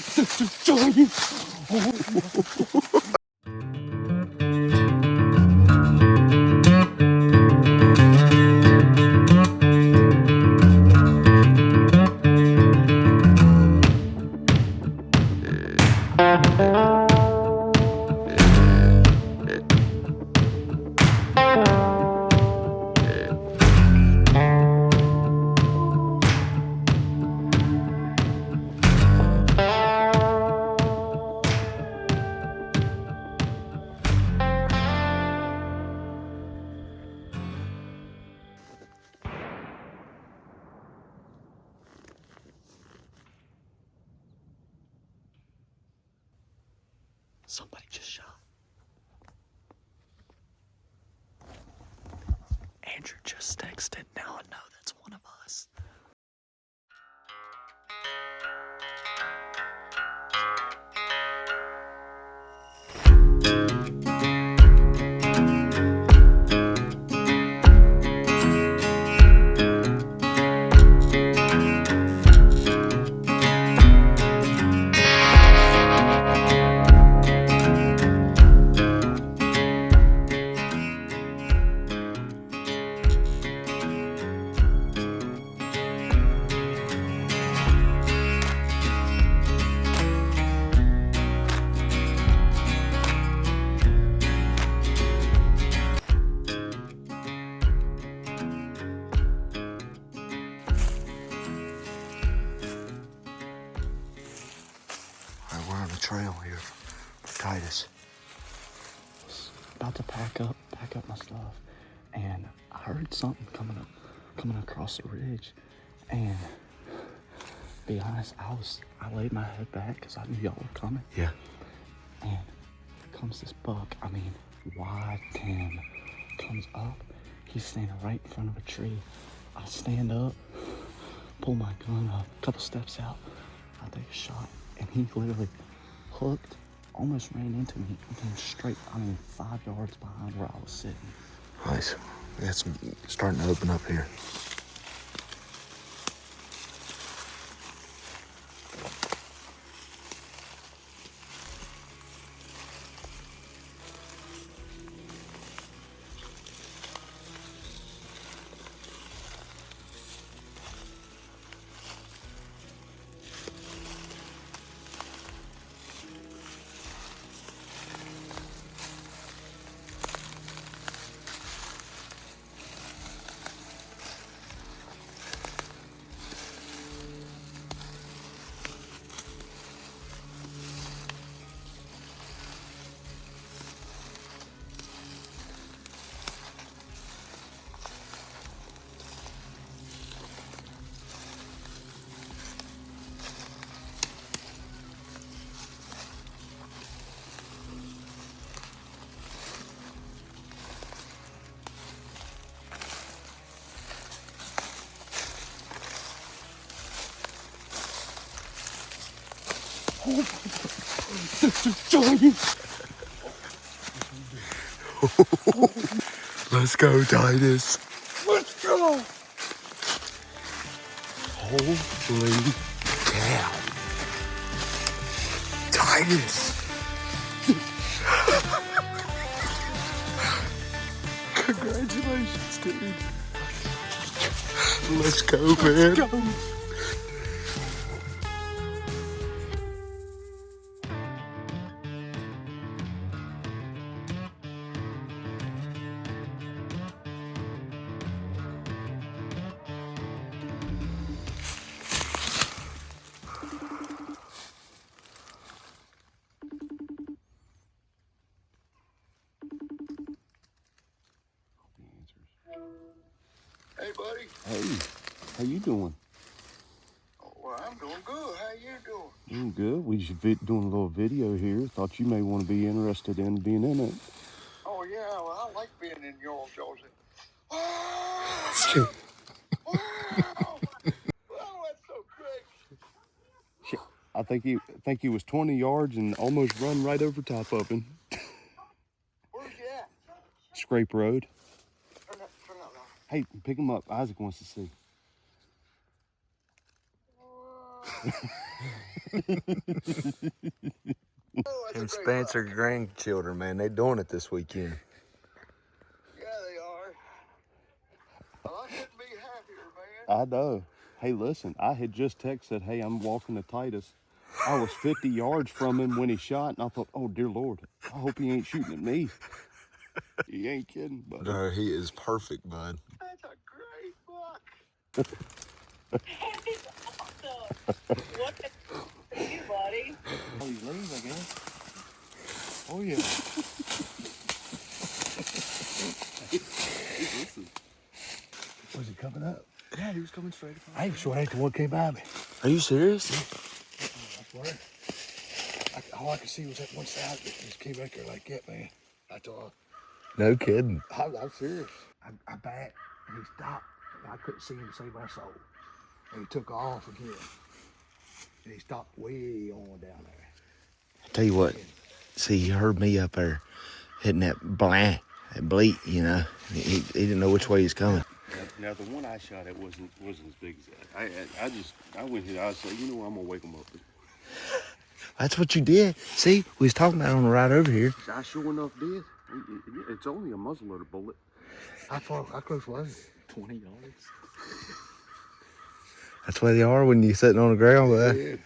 This is giant. Oh. Somebody just shot. Andrew just texted. Now I know that's one of us. We're on the trail here for Titus. About to pack up my stuff, and I heard something coming across the ridge. And to be honest, I laid my head back because I knew y'all were coming. Yeah. And comes this buck. I mean, wide 10 comes up. He's standing right in front of a tree. I stand up, pull my gun up, a couple steps out. I take a shot, and he literally hooked, almost ran into me, and came straight, 5 yards behind where I was sitting. Nice. It's starting to open up here. Oh my God, this is giant. Let's go, Titus. Let's go. Holy cow. Titus. Congratulations, dude. Let's go, man. Let's go. Hey, buddy. Hey, how you doing? Well, I'm doing good. How you doing? Doing good. We just doing a little video here. Thought you may want to be interested in being in it. Oh, yeah. Well, I like being in your shows. Wow! Wow! Oh, that's so great. I think he was 20 yards and almost run right over top of him. Where's he at? Scrape Road. Turn that light. Hey, pick him up. Isaac wants to see. Wow. Oh, that's Them a great Spencer buck. grandchildren, man, they doing it this weekend. Yeah, they are. Well, I couldn't be happier, man. I know. Hey, listen, I had just texted, hey, I'm walking to Titus. I was 50 yards from him when he shot, and I thought, oh, dear Lord, I hope he ain't shooting at me. He ain't kidding, buddy. No, he is perfect, bud. That's a great buck. That is awesome. What for you, buddy? Oh, you leave, I guess. Oh, yeah. Listen. Was he coming up? Yeah, he was coming straight across. I sure ain't the one came by me. Are you serious? I swear. All I could see was that one side that just came back there like that, man. That's all. No kidding. I'm serious. I backed and he stopped. I couldn't see him to save my soul. And he took off again. And he stopped way on down there. I tell you what, see, he heard me up there hitting that blah, that bleat, you know. He didn't know which way he's coming. Now, the one I shot at wasn't as big as that. I went here, I said, you know what, I'm going to wake him up. That's what you did. See, we was talking about it on the ride over here. I sure enough did. It's only a muzzleloader bullet. How close was it? 20 yards. That's where they are when you're sitting on the ground, bud. Yeah.